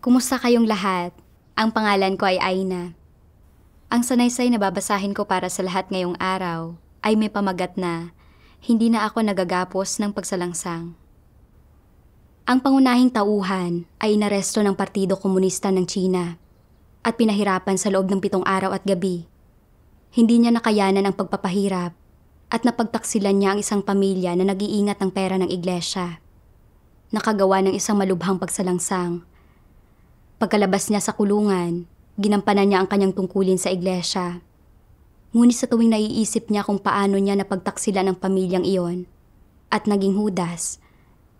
Kumusta kayong lahat? Ang pangalan ko ay Aina. Ang sanaysay na babasahin ko para sa lahat ngayong araw ay may pamagat na hindi na ako nagagapos ng pagsalangsang. Ang pangunahing tauhan ay inaresto ng Partido Komunista ng China at pinahirapan sa loob ng 7 araw at gabi. Hindi niya nakayanan ang pagpapahirap at napagtaksilan niya ang isang pamilya na nag-iingat ng pera ng iglesia. Nakagawa ng isang malubhang pagsalangsang. Pagkalabas niya sa kulungan, ginampanan niya ang kanyang tungkulin sa iglesia. Ngunit sa tuwing naiisip niya kung paano niya napagtaksilan ang pamilyang iyon at naging Judas,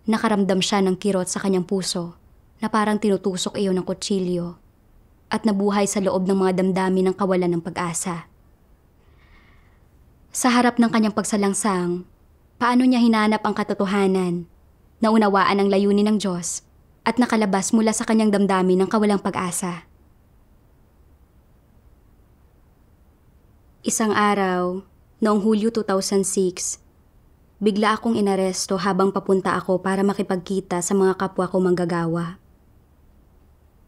nakaramdam siya ng kirot sa kanyang puso na parang tinutusok iyon ng kutsilyo at nabuhay sa loob ng mga damdamin ng kawalan ng pag-asa. Sa harap ng kanyang pagsalangsang, paano niya hinanap ang katotohanan, naunawaan ang layunin ng Diyos at nakalabas mula sa kanyang damdamin ng kawalang pag-asa. Isang araw, noong Hulyo 2006, bigla akong inaresto habang papunta ako para makipagkita sa mga kapwa ko manggagawa.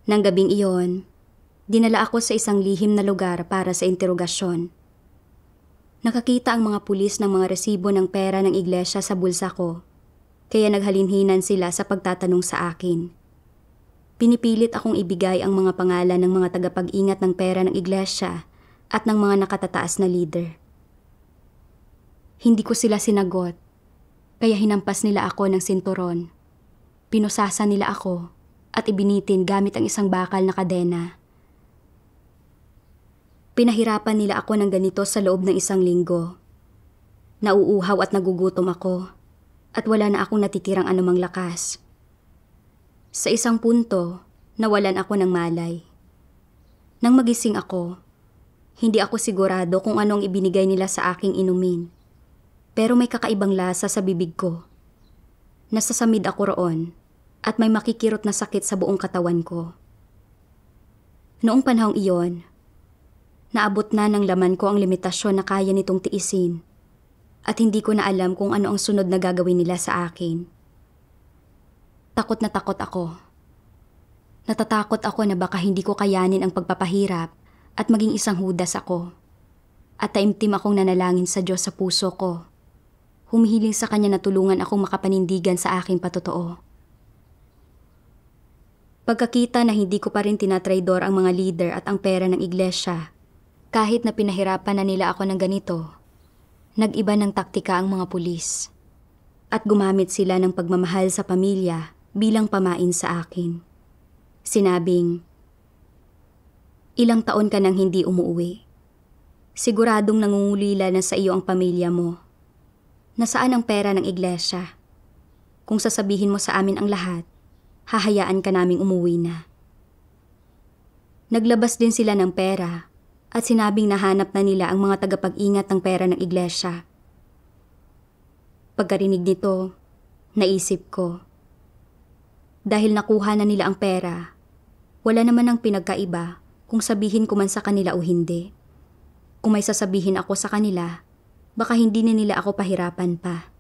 Nang gabing iyon, dinala ako sa isang lihim na lugar para sa interogasyon. Nakakita ang mga pulis ng mga resibo ng pera ng iglesia sa bulsa ko, kaya naghalinhinan sila sa pagtatanong sa akin. Pinipilit akong ibigay ang mga pangalan ng mga tagapag-ingat ng pera ng iglesia at ng mga nakatataas na leader. Hindi ko sila sinagot, kaya hinampas nila ako ng sinturon. Pinusasan nila ako at ibinitin gamit ang isang bakal na kadena. Pinahirapan nila ako ng ganito sa loob ng 1 linggo. Nauuhaw at nagugutom ako at wala na akong natitirang anumang lakas. Sa isang punto, nawalan ako ng malay. Nang magising ako, hindi ako sigurado kung anong ibinigay nila sa aking inumin. Pero may kakaibang lasa sa bibig ko. Nasasamid ako roon at may makikirot na sakit sa buong katawan ko. Noong panahong iyon, naabot na ng laman ko ang limitasyon na kaya nitong tiisin at hindi ko na alam kung ano ang sunod na gagawin nila sa akin. Takot na takot ako. Natatakot ako na baka hindi ko kayanin ang pagpapahirap at maging isang Judas ako. At taimtim akong nanalangin sa Diyos sa puso ko. Humihiling sa Kanya na tulungan akong makapanindigan sa aking patotoo. Pagkakita na hindi ko pa rin tinatraidor ang mga leader at ang pera ng iglesia, kahit na pinahirapan na nila ako ng ganito, nag-iba ng taktika ang mga pulis. At gumamit sila ng pagmamahal sa pamilya bilang pamain sa akin. Sinabing, "Ilang taon ka nang hindi umuwi. Siguradong nangungulila na sa iyo ang pamilya mo. Nasaan ang pera ng iglesia? Kung sasabihin mo sa amin ang lahat, hahayaan ka naming umuwi na." Naglabas din sila ng pera at sinabing nahanap na nila ang mga tagapag-ingat ng pera ng iglesia. Pagkarinig nito, naisip ko, dahil nakuha na nila ang pera, wala naman ang pinagkaiba kung sabihin ko man sa kanila o hindi. Kung may sasabihin ako sa kanila, baka hindi na nila ako pahirapan pa.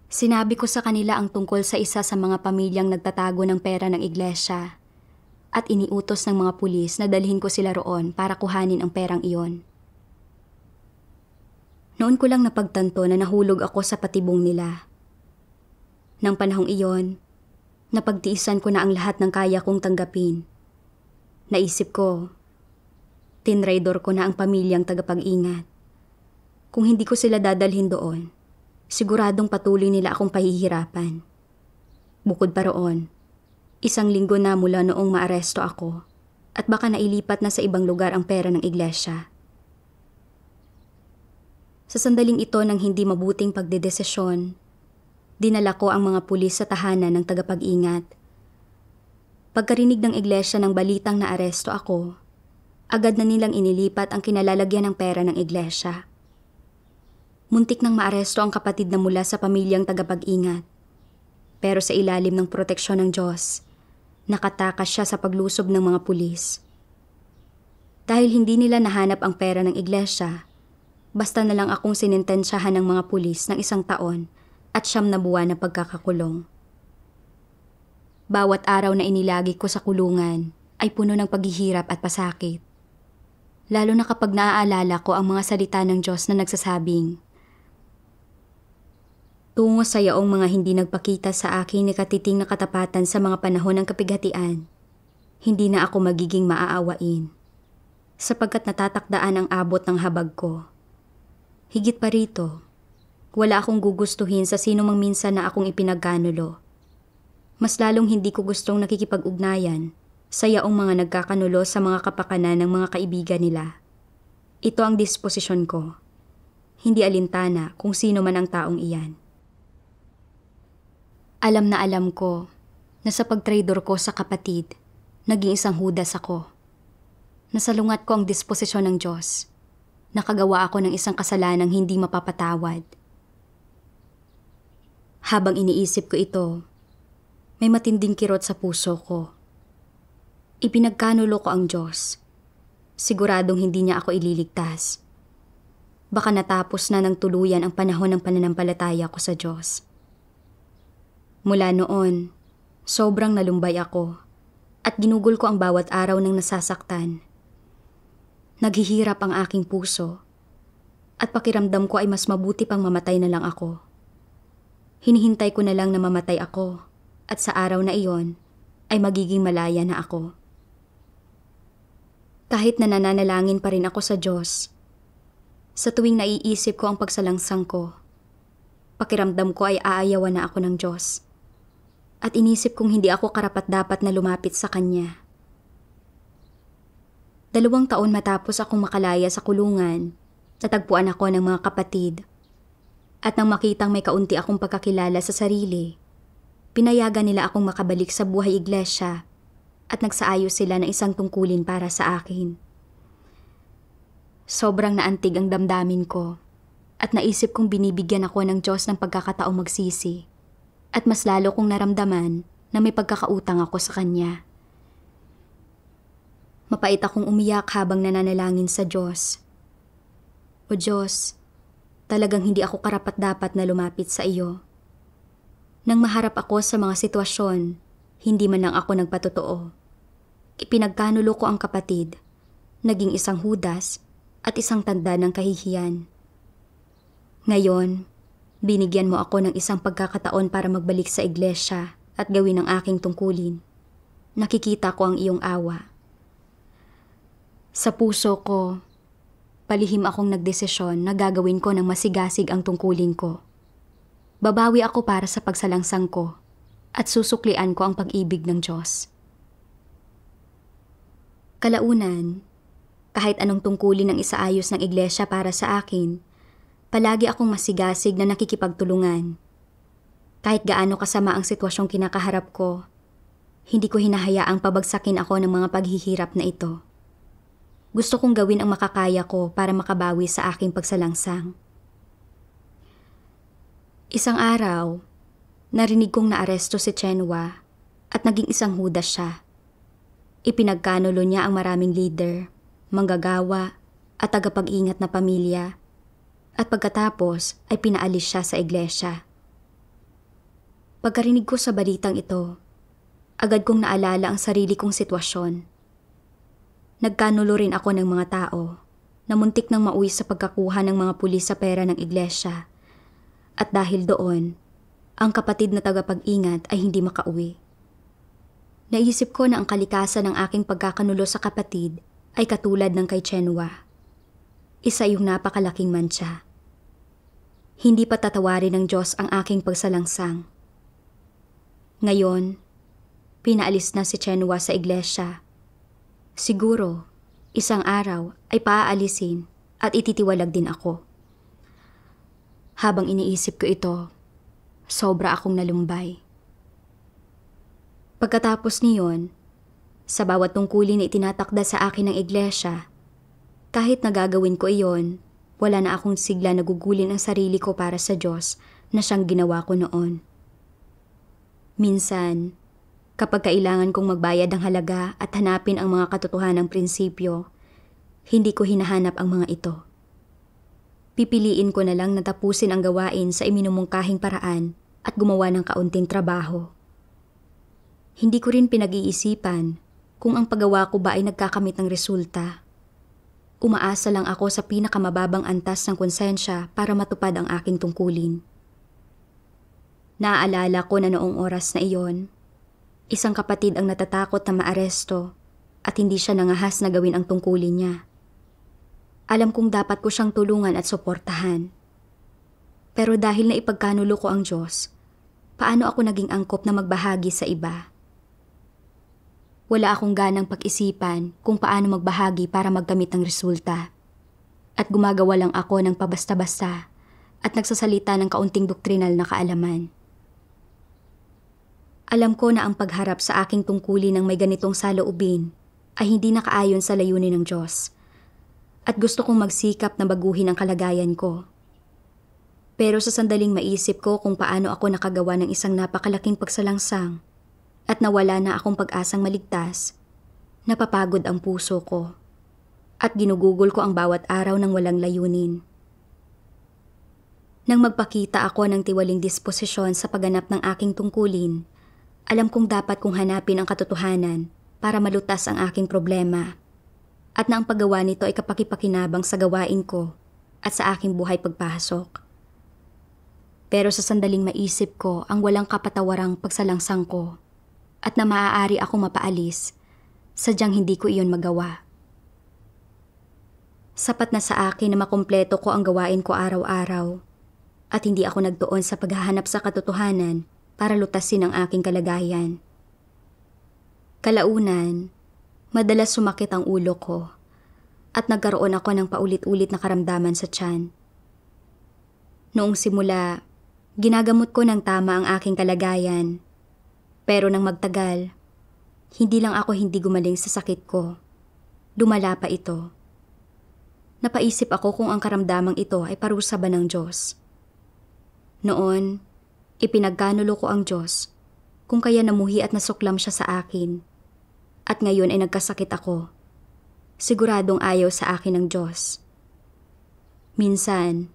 Sinabi ko sa kanila ang tungkol sa isa sa mga pamilyang nagtatago ng pera ng iglesia at iniutos ng mga pulis na dalhin ko sila roon para kuhanin ang perang iyon. Noon ko lang napagtanto na nahulog ako sa patibong nila. Nang panahong iyon, napagtiisan ko na ang lahat ng kaya kong tanggapin. Naisip ko, tinraidor ko na ang pamilyang tagapag-ingat. Kung hindi ko sila dadalhin doon, siguradong patuloy nila akong pahihirapan. Bukod pa roon, 1 linggo na mula noong maaresto ako at baka nailipat na sa ibang lugar ang pera ng iglesia. Sa sandaling ito ng hindi mabuting pagdedesisyon, dinala ko ang mga pulis sa tahanan ng tagapag-ingat. Pagkarinig ng iglesia ng balitang naaresto ako, agad na nilang inilipat ang kinalalagyan ng pera ng iglesia. Muntik nang maaresto ang kapatid na mula sa pamilyang tagapag-ingat. Pero sa ilalim ng proteksyon ng Diyos, nakatakas siya sa paglusob ng mga pulis. Dahil hindi nila nahanap ang pera ng iglesia, basta na lang akong sinintensyahan ng mga pulis ng 1 taon at 9 na buwan na pagkakakulong. Bawat araw na inilagi ko sa kulungan ay puno ng paghihirap at pasakit. Lalo na kapag naaalala ko ang mga salita ng Diyos na nagsasabing, "Tungo sa yaong mga hindi nagpakita sa akin ni katiting na katapatan sa mga panahon ng kapighatian, hindi na ako magiging maaawain, sapagkat natatakdaan ang abot ng habag ko. Higit pa rito, wala akong gugustuhin sa sino mang minsan na akong ipinagkanulo. Mas lalong hindi ko gustong nakikipag-ugnayan sa yaong mga nagkakanulo sa mga kapakanan ng mga kaibigan nila. Ito ang disposisyon ko, hindi alintana kung sino man ang taong iyan." Alam na alam ko na sa pagtraidor ko sa kapatid, naging isang Judas ako. Nasalungat ko ang disposisyon ng Diyos. Nakagawa ako ng isang kasalanang hindi mapapatawad. Habang iniisip ko ito, may matinding kirot sa puso ko. Ipinagkanulo ko ang Diyos. Siguradong hindi niya ako ililigtas. Baka natapos na ng tuluyan ang panahon ng pananampalataya ko sa Diyos. Mula noon, sobrang nalumbay ako at ginugol ko ang bawat araw ng nasasaktan. Naghihirap ang aking puso at pakiramdam ko ay mas mabuti pang mamatay na lang ako. Hinihintay ko na lang na mamatay ako at sa araw na iyon ay magiging malaya na ako. Kahit na nananalangin pa rin ako sa Diyos, sa tuwing naiisip ko ang pagsalangsang ko, pakiramdam ko ay aayawan na ako ng Diyos. At inisip kong hindi ako karapat-dapat na lumapit sa Kanya. 2 taon matapos akong makalaya sa kulungan, natagpuan ako ng mga kapatid. At nang makitang may kaunti akong pagkakilala sa sarili, pinayagan nila akong makabalik sa buhay iglesia at nagsaayos sila ng isang tungkulin para sa akin. Sobrang naantig ang damdamin ko at naisip kong binibigyan ako ng Diyos ng pagkakataong magsisi at mas lalo kong naramdaman na may pagkakautang ako sa Kanya. Mapait akong umiyak habang nananalangin sa Diyos. O Diyos, talagang hindi ako karapat-dapat na lumapit sa iyo. Nang maharap ako sa mga sitwasyon, hindi man lang ako nagpatotoo. Ipinagkanulo ko ang kapatid, naging isang Judas at isang tanda ng kahihiyan. Ngayon, binigyan mo ako ng isang pagkakataon para magbalik sa iglesia at gawin ang aking tungkulin. Nakikita ko ang iyong awa. Sa puso ko, palihim akong nagdesisyon na gagawin ko ng masigasig ang tungkulin ko. Babawi ako para sa pagsalangsang ko at susuklian ko ang pag-ibig ng Diyos. Kalaunan, kahit anong tungkulin ang isaayos ng iglesia para sa akin, palagi akong masigasig na nakikipagtulungan. Kahit gaano kasama ang sitwasyong kinakaharap ko, hindi ko hinahayaang pabagsakin ako ng mga paghihirap na ito. Gusto kong gawin ang makakaya ko para makabawi sa aking pagsalangsang. Isang araw, narinig kong naaresto si Chenwa at naging isang Judas siya. Ipinagkanulo niya ang maraming leader, manggagawa at tagapag-ingat na pamilya at pagkatapos ay pinaalis siya sa iglesia. Pagkarinig ko sa balitang ito, agad kong naalala ang sarili kong sitwasyon. Nagkanulo rin ako ng mga tao na muntik nang mauwi sa pagkakuha ng mga pulis sa pera ng iglesia. At dahil doon, ang kapatid na tagapag-ingat ay hindi makauwi. Naisip ko na ang kalikasan ng aking pagkakanulo sa kapatid ay katulad ng kay Chenwa. Isa yung napakalaking mantsa. Hindi pa tatawarin ng Diyos ang aking pagsalangsang. Ngayon, pinaalis na si Chenwa sa iglesia. Siguro, isang araw ay paaalisin at ititiwalag din ako. Habang iniisip ko ito, sobra akong nalumbay. Pagkatapos niyon, sa bawat tungkulin na itinatakda sa akin ng iglesia, kahit nagagawin ko iyon, wala na akong sigla na gugulin ang sarili ko para sa Diyos na siyang ginawa ko noon. Minsan, kapag kailangan kong magbayad ng halaga at hanapin ang mga katotohanang prinsipyo, hindi ko hinahanap ang mga ito. Pipiliin ko na lang na tapusin ang gawain sa iminumungkahing paraan at gumawa ng kaunting trabaho. Hindi ko rin pinag-iisipan kung ang paggawa ko ba ay nagkakamit ng resulta. Umaasa lang ako sa pinakamababang antas ng konsensya para matupad ang aking tungkulin. Naaalala ko na noong oras na iyon, isang kapatid ang natatakot na maaresto at hindi siya nangahas na gawin ang tungkulin niya. Alam kong dapat ko siyang tulungan at suportahan. Pero dahil na ipagkanulo ko ang Diyos, paano ako naging angkop na magbahagi sa iba? Wala akong ganang pag-isipan kung paano magbahagi para magkamit ng resulta. At gumagawa lang ako ng pabasta-basta at nagsasalita ng kaunting doktrinal na kaalaman. Alam ko na ang pagharap sa aking tungkulin ng may ganitong saloobin ay hindi nakaayon sa layunin ng Diyos. At gusto kong magsikap na baguhin ang kalagayan ko. Pero sa sandaling maisip ko kung paano ako nakagawa ng isang napakalaking pagsalangsang at nawala na akong pag-asang maligtas, napapagod ang puso ko at ginugugol ko ang bawat araw ng walang layunin. Nang magpakita ako ng tiwaling disposisyon sa pagganap ng aking tungkulin, alam kong dapat kong hanapin ang katotohanan para malutas ang aking problema at na ang paggawa nito ay kapakipakinabang sa gawain ko at sa aking buhay pagpasok. Pero sa sandaling maisip ko ang walang kapatawarang pagsalangsang ko at na maaari akong mapaalis, sadyang hindi ko iyon magawa. Sapat na sa akin na makumpleto ko ang gawain ko araw-araw at hindi ako nagtuon sa paghahanap sa katotohanan para lutasin ang aking kalagayan. Kalaunan, madalas sumakit ang ulo ko at nagkaroon ako ng paulit-ulit na karamdaman sa tiyan. Noong simula, ginagamot ko ng tama ang aking kalagayan. Pero nang magtagal, hindi lang ako hindi gumaling sa sakit ko. Lumala pa ito. Napaisip ako kung ang karamdamang ito ay parusa ba ng Diyos. Noon, ipinagkanulo ko ang Diyos kung kaya namuhi at nasuklam siya sa akin. At ngayon ay nagkasakit ako. Siguradong ayaw sa akin ng Diyos. Minsan,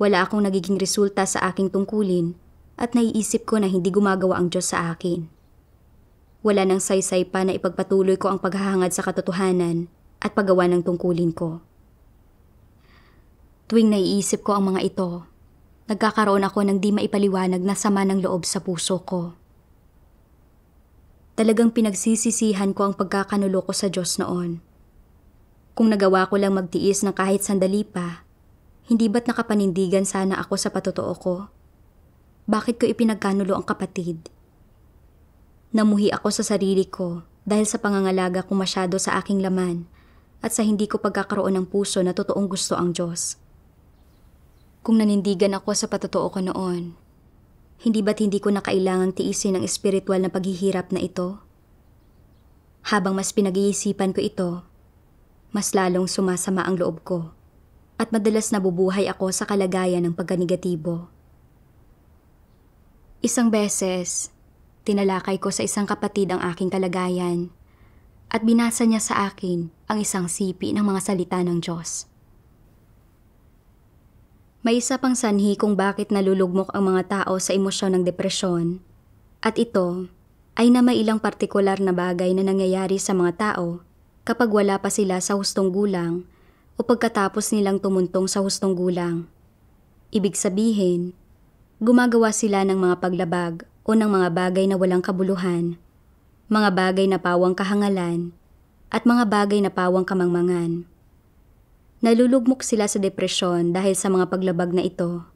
wala akong nagiging resulta sa aking tungkulin at naiisip ko na hindi gumagawa ang Diyos sa akin. Wala nang saysay pa na ipagpatuloy ko ang paghahangad sa katotohanan at paggawa ng tungkulin ko. Tuwing naiisip ko ang mga ito, nagkakaroon ako ng di maipaliwanag na sama ng loob sa puso ko. Talagang pinagsisisihan ko ang pagkakanulo ko sa Diyos noon. Kung nagawa ko lang magtiis ng kahit sandali pa, hindi ba't nakapanindigan sana ako sa patotoo ko? Bakit ko ipinagkanulo ang kapatid? Namuhi ako sa sarili ko dahil sa pangangalaga ko masyado sa aking laman at sa hindi ko pagkakaroon ng puso na totoong gusto ang Diyos. Kung nanindigan ako sa patotoo ko noon, hindi ba't hindi ko na kailangang tiisin ang espiritual na paghihirap na ito? Habang mas pinag-iisipan ko ito, mas lalong sumasama ang loob ko at madalas nabubuhay ako sa kalagayan ng pagkanegatibo. Isang beses, tinalakay ko sa isang kapatid ang aking kalagayan at binasa niya sa akin ang isang sipi ng mga salita ng Diyos. May isa pang sanhi kung bakit nalulugmok ang mga tao sa emosyon ng depresyon at ito ay na may ilang partikular na bagay na nangyayari sa mga tao kapag wala pa sila sa hustong gulang o pagkatapos nilang tumuntong sa hustong gulang. Ibig sabihin, gumagawa sila ng mga paglabag o ng mga bagay na walang kabuluhan, mga bagay na pawang kahangalan, at mga bagay na pawang kamangmangan. Nalulugmok sila sa depresyon dahil sa mga paglabag na ito,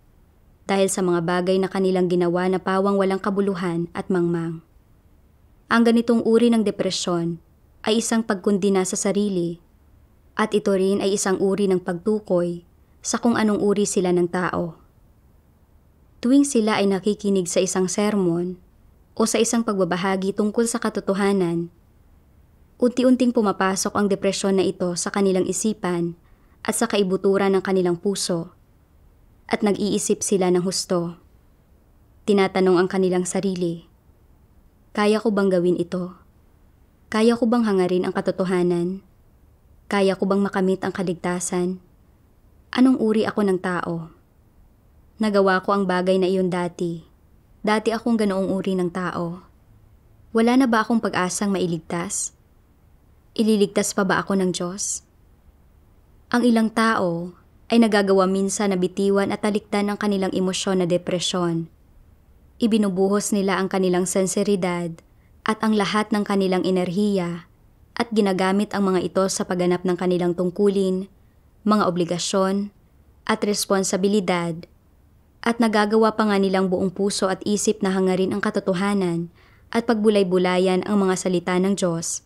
dahil sa mga bagay na kanilang ginawa na pawang walang kabuluhan at mangmang. Ang ganitong uri ng depresyon ay isang pagkundina sa sarili, at ito rin ay isang uri ng pagtukoy sa kung anong uri sila ng tao. Tuwing sila ay nakikinig sa isang sermon o sa isang pagbabahagi tungkol sa katotohanan, unti-unting pumapasok ang depresyon na ito sa kanilang isipan at sa kaibuturan ng kanilang puso at nag-iisip sila ng husto. Tinatanong ang kanilang sarili, kaya ko bang gawin ito? Kaya ko bang hangarin ang katotohanan? Kaya ko bang makamit ang kaligtasan? Anong uri ako ng tao? Nagawa ko ang bagay na iyon dati. Dati akong ganoong uri ng tao. Wala na ba akong pag-asang mailigtas? Ililigtas pa ba ako ng Diyos? Ang ilang tao ay nagagawa minsan na bitiwan at talikdan ang kanilang emosyon na depresyon. Ibinubuhos nila ang kanilang senseridad at ang lahat ng kanilang enerhiya at ginagamit ang mga ito sa pagganap ng kanilang tungkulin, mga obligasyon at responsibilidad, at nagagawa pa nga nilang buong puso at isip na hangarin ang katotohanan at pagbulay-bulayan ang mga salita ng Diyos,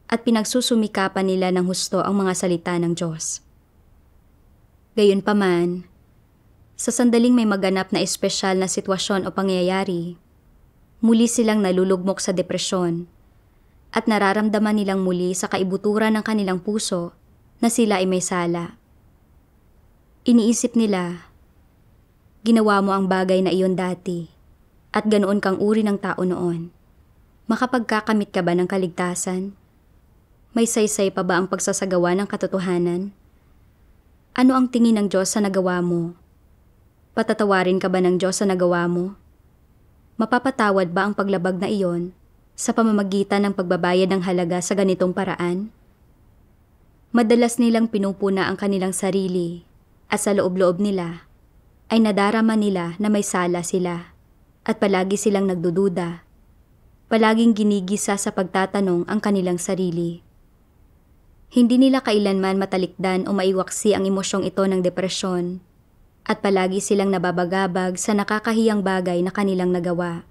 at pinagsusumikapan nila ng husto ang mga salita ng Diyos. Gayunpaman, sa sandaling may maganap na espesyal na sitwasyon o pangyayari, muli silang nalulugmok sa depresyon at nararamdaman nilang muli sa kaibuturan ng kanilang puso na sila ay may sala. Iniisip nila, ginawa mo ang bagay na iyon dati at ganoon kang uri ng tao noon. Makapagkakamit ka ba ng kaligtasan? May saysay pa ba ang pagsasagawa ng katotohanan? Ano ang tingin ng Diyos sa nagawa mo? Patatawarin ka ba ng Diyos sa nagawa mo? Mapapatawad ba ang paglabag na iyon sa pamamagitan ng pagbabayad ng halaga sa ganitong paraan? Madalas nilang pinupuna ang kanilang sarili at sa loob-loob nila ay nadarama nila na may sala sila at palagi silang nagdududa. Palaging ginigisa sa pagtatanong ang kanilang sarili. Hindi nila kailanman matalikdan o maiwaksi ang emosyong ito ng depresyon at palagi silang nababagabag sa nakakahiyang bagay na kanilang nagawa.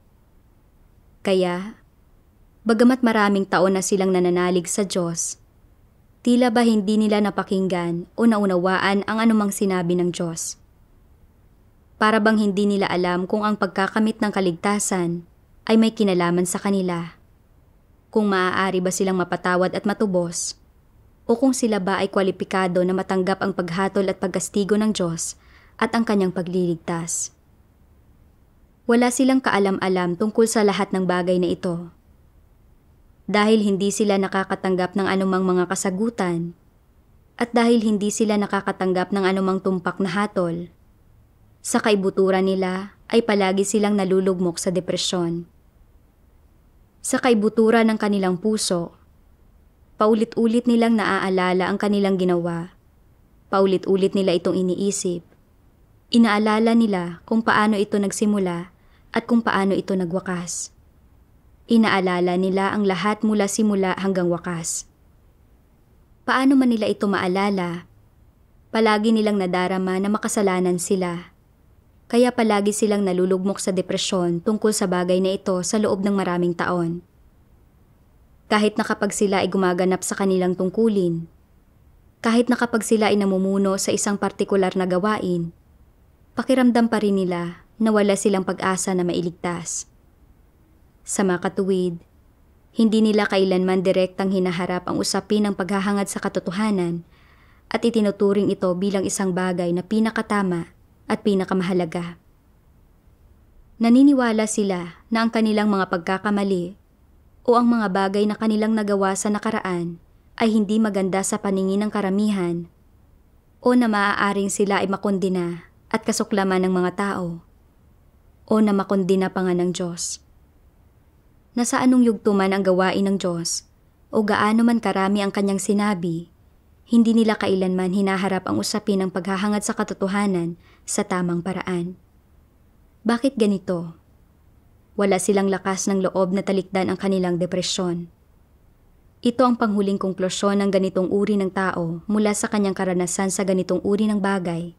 Kaya, bagamat maraming taon na silang nananalig sa Diyos, tila ba hindi nila napakinggan o naunawaan ang anumang sinabi ng Diyos. Para bang hindi nila alam kung ang pagkakamit ng kaligtasan ay may kinalaman sa kanila, kung maaari ba silang mapatawad at matubos, o kung sila ba ay kwalipikado na matanggap ang paghatol at pagkastigo ng Diyos at ang kanyang pagliligtas. Wala silang kaalam-alam tungkol sa lahat ng bagay na ito. Dahil hindi sila nakakatanggap ng anumang mga kasagutan, at dahil hindi sila nakakatanggap ng anumang tumpak na hatol, sa kaibuturan nila ay palagi silang nalulugmok sa depresyon. Sa kaibuturan ng kanilang puso, paulit-ulit nilang naaalala ang kanilang ginawa. Paulit-ulit nila itong iniisip. Inaalala nila kung paano ito nagsimula at kung paano ito nagwakas. Inaalala nila ang lahat mula simula hanggang wakas. Paano man nila ito maalala, palagi nilang nadarama na makasalanan sila. Kaya palagi silang nalulugmok sa depresyon tungkol sa bagay na ito sa loob ng maraming taon. Kahit na kapag sila ay gumaganap sa kanilang tungkulin, kahit na kapag sila ay namumuno sa isang partikular na gawain, pakiramdam pa rin nila na wala silang pag-asa na mailigtas. Sa makatuwid, hindi nila kailanman direktang hinaharap ang usapin ng paghahangad sa katotohanan at itinuturing ito bilang isang bagay na pinakatama at pinakamahalaga. Naniniwala sila na ang kanilang mga pagkakamali o ang mga bagay na kanilang nagawa sa nakaraan ay hindi maganda sa paningin ng karamihan o na maaaring sila ay makondina at kasuklaman ng mga tao o na makondina pa nga ng Diyos. Nasa anong yugto man ang gawain ng Diyos o gaano man karami ang kanyang sinabi, hindi nila kailanman hinaharap ang usapin ng paghahangad sa katotohanan sa tamang paraan. Bakit ganito? Wala silang lakas ng loob na talikdan ang kanilang depresyon. Ito ang panghuling konklusyon ng ganitong uri ng tao mula sa kanyang karanasan sa ganitong uri ng bagay.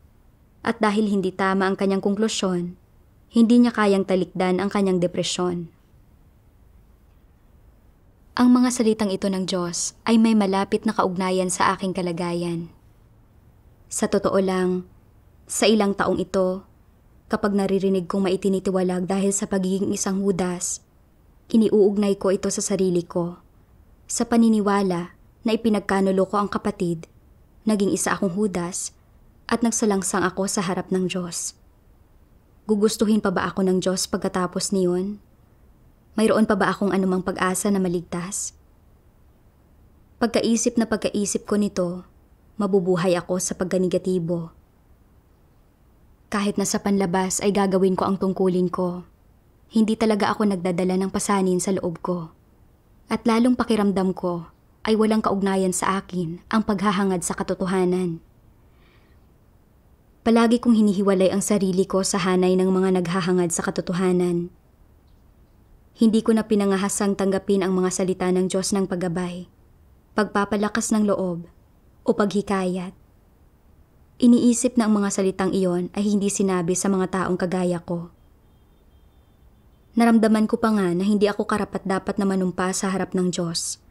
At dahil hindi tama ang kanyang konklusyon, hindi niya kayang talikdan ang kanyang depresyon. Ang mga salitang ito ng Diyos ay may malapit na kaugnayan sa aking kalagayan. Sa totoo lang, sa ilang taong ito, kapag naririnig kong maitinitiwalag dahil sa pagiging isang Judas, iniuugnay ko ito sa sarili ko. Sa paniniwala na ipinagkanulo ko ang kapatid, naging isa akong Judas at nagsalangsang ako sa harap ng Diyos. Gugustuhin pa ba ako ng Diyos pagkatapos niyon? Mayroon pa ba akong anumang pag-asa na maligtas? Pagkaisip na pagkaisip ko nito, mabubuhay ako sa pagganegatibo. Kahit na sa panlabas ay gagawin ko ang tungkulin ko. hindi talaga ako nagdadala ng pasanin sa loob ko. At lalong pakiramdam ko ay walang kaugnayan sa akin ang paghahangad sa katotohanan. Palagi kong hinihiwalay ang sarili ko sa hanay ng mga naghahangad sa katotohanan. Hindi ko na pinangahasang tanggapin ang mga salita ng Diyos ng paggabay, pagpapalakas ng loob, o paghikayat. Iniisip na ang mga salitang iyon ay hindi sinabi sa mga taong kagaya ko. Naramdaman ko pa nga na hindi ako karapat-dapat na manumpa sa harap ng Diyos,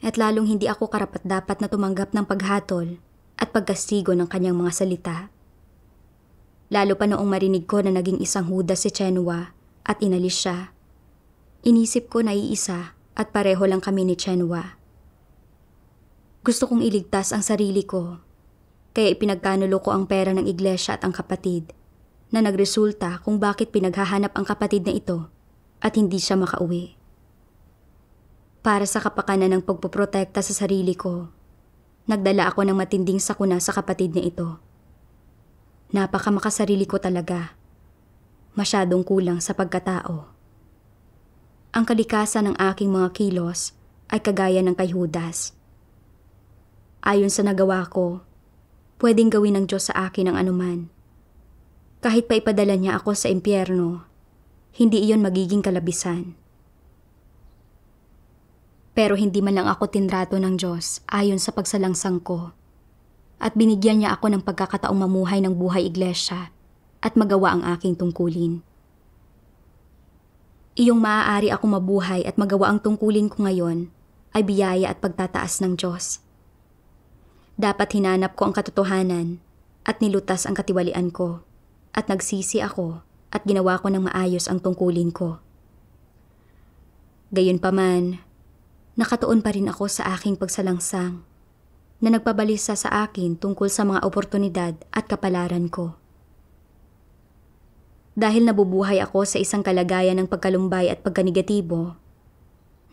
at lalong hindi ako karapat-dapat na tumanggap ng paghatol at pagkastigo ng kanyang mga salita. Lalo pa noong marinig ko na naging isang Judas si Chenua at inalis siya. Inisip ko na iisa at pareho lang kami ni Chenua. Gusto kong iligtas ang sarili ko, kaya ipinagkanulo ko ang pera ng iglesia at ang kapatid, na nagresulta kung bakit pinaghahanap ang kapatid na ito at hindi siya makauwi. Para sa kapakanan ng pagpoprotekta sa sarili ko, nagdala ako ng matinding sakuna sa kapatid na ito. Napakamakasarili ko talaga. Masyadong kulang sa pagkatao. Ang kalikasan ng aking mga kilos ay kagaya ng kay Judas. Ayon sa nagawa ko, pwedeng gawin ng Diyos sa akin ang anuman. Kahit pa ipadala niya ako sa impyerno, hindi iyon magiging kalabisan. Pero hindi man lang ako tinrato ng Diyos ayon sa pagsalangsang ko, at binigyan niya ako ng pagkakataong mamuhay ng buhay iglesia at magawa ang aking tungkulin. Iyong maaari ako mabuhay at magawa ang tungkulin ko ngayon ay biyaya at pagtataas ng Diyos. Dapat hinanap ko ang katotohanan at nilutas ang katiwalian ko, at nagsisi ako at ginawa ko ng maayos ang tungkulin ko. Gayunpaman, nakatuon pa rin ako sa aking pagsalangsang na nagpabalisa sa akin tungkol sa mga oportunidad at kapalaran ko. Dahil nabubuhay ako sa isang kalagayan ng pagkalumbay at pagkanegatibo,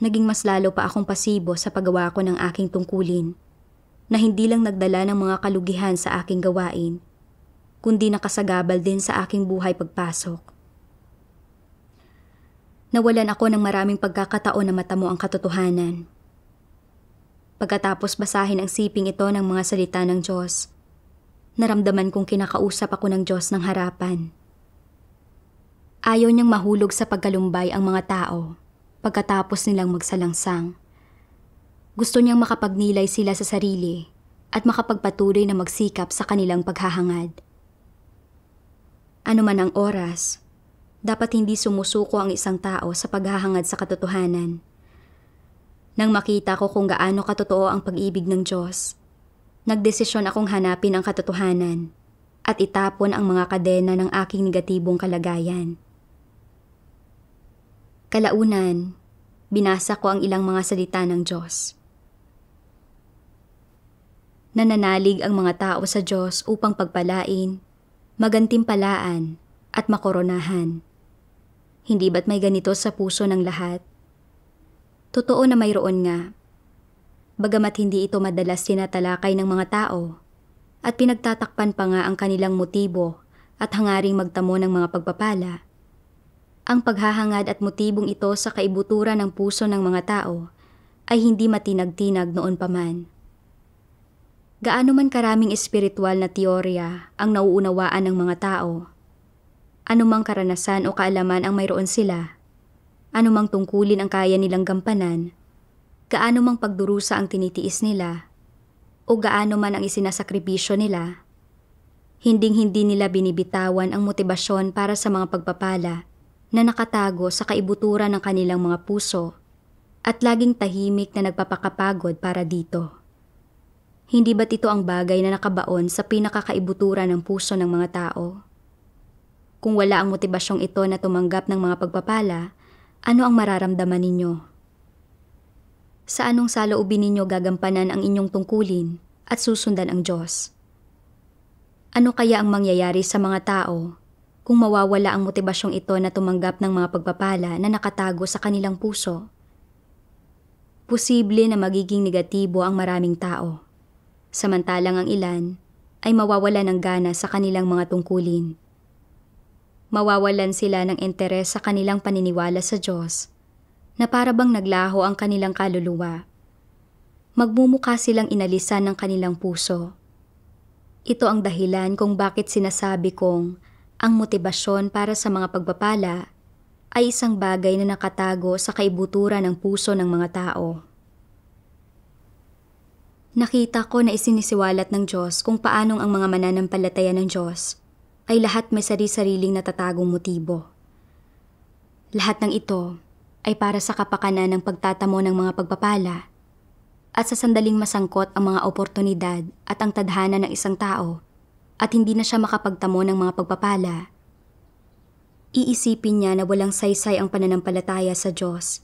naging mas lalo pa akong pasibo sa paggawa ko ng aking tungkulin na hindi lang nagdala ng mga kalugihan sa aking gawain, kundi nakasagabal din sa aking buhay pagpasok. Nawalan ako ng maraming pagkakataon na matamo ang katotohanan. Pagkatapos basahin ang siping ito ng mga salita ng Diyos, naramdaman kong kinakausap ako ng Diyos ng harapan. Ayaw niyang mahulog sa pagkalumbay ang mga tao pagkatapos nilang magsalangsang. Gusto niyang makapagnilay sila sa sarili at makapagpatuloy na magsikap sa kanilang paghahangad. Ano man ang oras, dapat hindi sumusuko ang isang tao sa paghahangad sa katotohanan. Nang makita ko kung gaano katotoo ang pag-ibig ng Diyos, nagdesisyon akong hanapin ang katotohanan at itapon ang mga kadena ng aking negatibong kalagayan. Kalaunan, binasa ko ang ilang mga salita ng Diyos. Nananalig ang mga tao sa Diyos upang pagpalain, magantimpalaan, at makoronahan. Hindi ba't may ganito sa puso ng lahat? Totoo na mayroon nga. Bagamat hindi ito madalas tinatalakay ng mga tao, at pinagtatakpan pa nga ang kanilang motibo at hangaring magtamo ng mga pagpapala, ang paghahangad at motibong ito sa kaibuturan ng puso ng mga tao ay hindi matinag-tinag noon pa man. Gaano man karaming espiritual na teorya ang nauunawaan ng mga tao, anumang karanasan o kaalaman ang mayroon sila, anumang tungkulin ang kaya nilang gampanan, gaano mang pagdurusa ang tinitiis nila, o gaano man ang isinasakripisyo nila, hinding-hindi nila binibitawan ang motibasyon para sa mga pagpapala na nakatago sa kaibuturan ng kanilang mga puso at laging tahimik na nagpapakapagod para dito. Hindi ba't ito ang bagay na nakabaon sa pinakakaibuturan ng puso ng mga tao? Kung wala ang motibasyong ito na tumanggap ng mga pagpapala, ano ang mararamdaman ninyo? Sa anong saloobin ninyo gagampanan ang inyong tungkulin at susundan ang Diyos? Ano kaya ang mangyayari sa mga tao kung mawawala ang motibasyong ito na tumanggap ng mga pagpapala na nakatago sa kanilang puso? Posible na magiging negatibo ang maraming tao, samantalang ang ilan ay mawawala ng gana sa kanilang mga tungkulin. Mawawalan sila ng interes sa kanilang paniniwala sa Diyos, na para bang naglaho ang kanilang kaluluwa. Magmumukha silang inalisan ng kanilang puso. Ito ang dahilan kung bakit sinasabi kong ang motibasyon para sa mga pagpapala ay isang bagay na nakatago sa kaibuturan ng puso ng mga tao. Nakita ko na isinisiwalat ng Diyos kung paanong ang mga mananampalataya ng Diyos ay lahat may sari-sariling natatagong motibo. Lahat ng ito ay para sa kapakanan ng pagtatamo ng mga pagpapala at sa sandaling masangkot ang mga oportunidad at ang tadhana ng isang tao at hindi na siya makapagtamo ng mga pagpapala. Iisipin niya na walang saysay ang pananampalataya sa Diyos.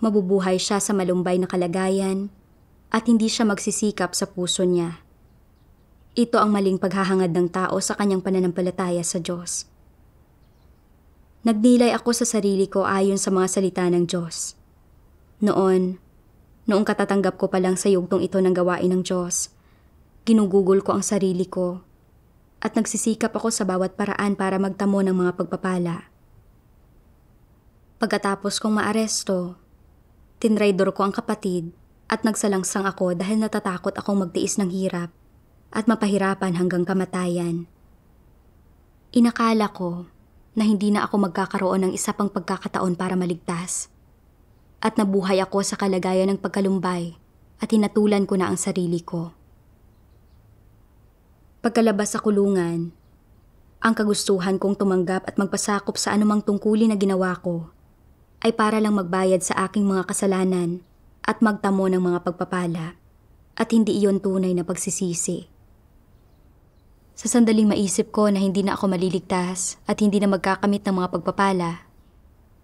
Mabubuhay siya sa malumbay na kalagayan at hindi siya magsisikap sa puso niya. Ito ang maling paghahangad ng tao sa kanyang pananampalataya sa Diyos. Nagnilay ako sa sarili ko ayon sa mga salita ng Diyos. Noong katatanggap ko pa lang sa yugtong ito ng gawain ng Diyos, ginugugol ko ang sarili ko at nagsisikap ako sa bawat paraan para magtamo ng mga pagpapala. Pagkatapos kong maaresto, tinraidor ko ang kapatid at nagsalangsang ako dahil natatakot akong magtiis ng hirap at mapahirapan hanggang kamatayan. Inakala ko na hindi na ako magkakaroon ng isa pang pagkakataon para maligtas. At nabuhay ako sa kalagayan ng pagkalumbay at hinatulan ko na ang sarili ko. Pagkalabas sa kulungan, ang kagustuhan kong tumanggap at magpasakop sa anumang tungkulin na ginawa ko ay para lang magbayad sa aking mga kasalanan at magtamo ng mga pagpapala at hindi iyon tunay na pagsisisi. Sa sandaling maisip ko na hindi na ako maliligtas at hindi na magkakamit ng mga pagpapala,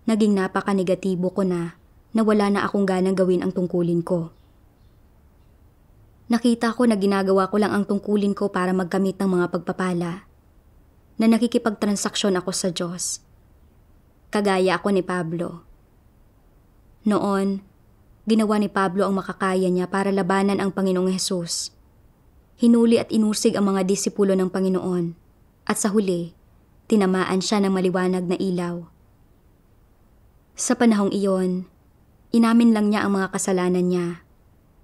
naging napaka-negatibo ko na wala na akong ganang gawin ang tungkulin ko. Nakita ko na ginagawa ko lang ang tungkulin ko para magkamit ng mga pagpapala, na nakikipagtransaksyon ako sa Diyos. Kagaya ako ni Pablo. Noon, ginawa ni Pablo ang makakaya niya para labanan ang Panginoong Hesus. Hinuli at inusig ang mga disipulo ng Panginoon at sa huli, tinamaan siya ng maliwanag na ilaw. Sa panahong iyon, inamin lang niya ang mga kasalanan niya,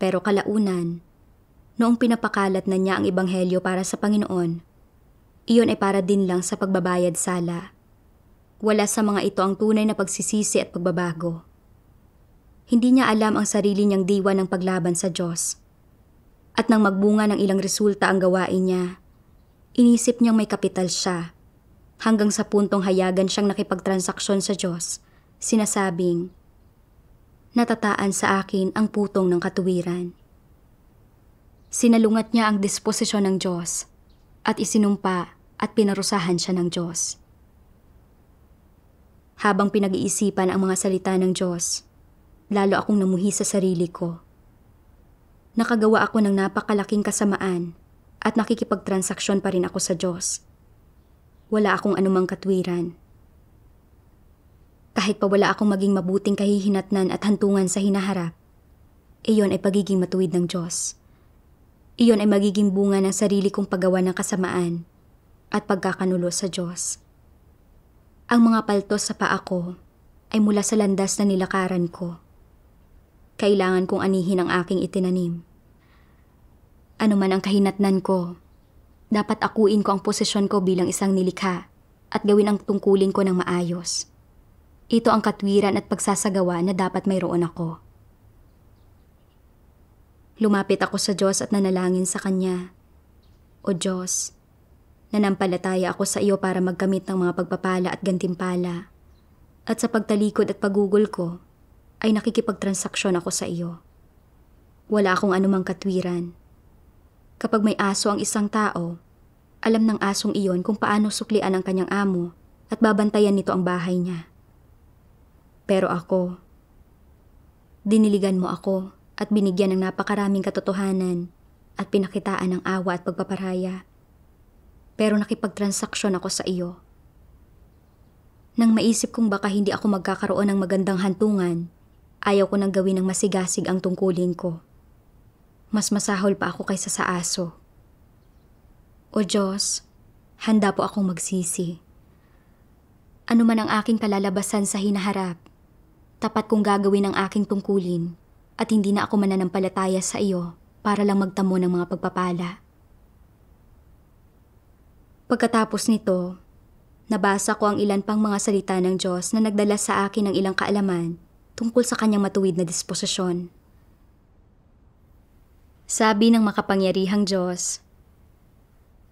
pero kalaunan, noong pinapakalat na niya ang ebanghelyo para sa Panginoon, iyon ay para din lang sa pagbabayad sala. Wala sa mga ito ang tunay na pagsisisi at pagbabago. Hindi niya alam ang sarili niyang diwa ng paglaban sa Diyos. At nang magbunga ng ilang resulta ang gawain niya, inisip niyang may kapital siya, hanggang sa puntong hayagan siyang nakipagtransaksyon sa Diyos, sinasabing, "Natataan sa akin ang putong ng katuwiran." Sinalungat niya ang disposisyon ng Diyos at isinumpa at pinarusahan siya ng Diyos. Habang pinag-iisipan ang mga salita ng Diyos, lalo akong namuhi sa sarili ko. Nakagawa ako ng napakalaking kasamaan at nakikipagtransaksyon pa rin ako sa Diyos. Wala akong anumang katwiran. Kahit pa wala akong maging mabuting kahihinatnan at hantungan sa hinaharap, iyon ay pagiging matuwid ng Diyos. Iyon ay magiging bunga ng sarili kong paggawa ng kasamaan at pagkakanulo sa Diyos. Ang mga paltos sa paa ko ay mula sa landas na nilakaran ko. Kailangan kong anihin ang aking itinanim. Ano man ang kahinatnan ko, dapat akuin ko ang posisyon ko bilang isang nilikha at gawin ang tungkulin ko ng maayos. Ito ang katwiran at pagsasagawa na dapat mayroon ako. Lumapit ako sa Diyos at nanalangin sa Kanya. O Diyos, nanampalataya ako sa iyo para magkamit ng mga pagpapala at gantimpala. At sa pagtalikod at pagugol ko, ay nakikipagtransaksyon ako sa iyo. Wala akong anumang katwiran. Kapag may aso ang isang tao, alam ng asong iyon kung paano suklian ang kanyang amo at babantayan nito ang bahay niya. Pero ako, diniligan mo ako at binigyan ng napakaraming katotohanan at pinakitaan ng awa at pagpaparaya. Pero nakipagtransaksyon ako sa iyo. Nang maisip kong baka hindi ako magkakaroon ng magandang hantungan, ayaw ko nang gawin ng masigasig ang tungkulin ko. Mas masahol pa ako kaysa sa aso. O Diyos, handa po akong magsisi. Ano man ang aking kalalabasan sa hinaharap, tapat kong gagawin ang aking tungkulin at hindi na ako mananampalataya sa iyo para lang magtamo ng mga pagpapala. Pagkatapos nito, nabasa ko ang ilan pang mga salita ng Diyos na nagdala sa akin ng ilang kaalaman tungkol sa kanyang matuwid na disposisyon. Sabi ng makapangyarihang Diyos,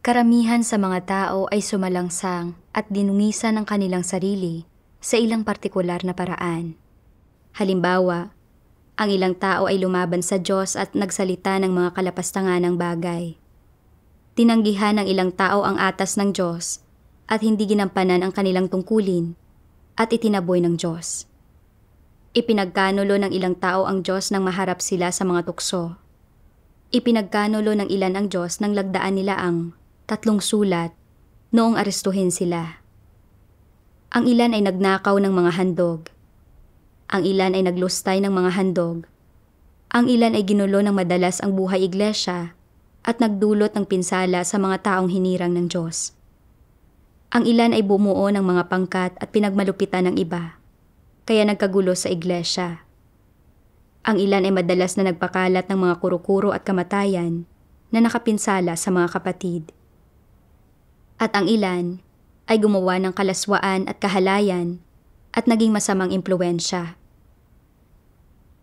karamihan sa mga tao ay sumalangsang at dinungisan ng kanilang sarili sa ilang partikular na paraan. Halimbawa, ang ilang tao ay lumaban sa Diyos at nagsalita ng mga kalapastanganang bagay. Tinanggihan ng ilang tao ang atas ng Diyos at hindi ginampanan ang kanilang tungkulin at itinaboy ng Diyos. Ipinagkanulo ng ilang tao ang Diyos nang maharap sila sa mga tukso. Ipinagkanulo ng ilan ang Diyos nang lagdaan nila ang 3 sulat noong arestuhin sila. Ang ilan ay nagnakaw ng mga handog. Ang ilan ay naglustay ng mga handog. Ang ilan ay ginulo ng madalas ang buhay iglesia at nagdulot ng pinsala sa mga taong hinirang ng Diyos. Ang ilan ay bumuo ng mga pangkat at pinagmalupitan ng iba, kaya nagkagulo sa iglesia. Ang ilan ay madalas na nagpakalat ng mga kuro-kuro at kamatayan na nakapinsala sa mga kapatid. At ang ilan ay gumawa ng kalaswaan at kahalayan at naging masamang impluwensya.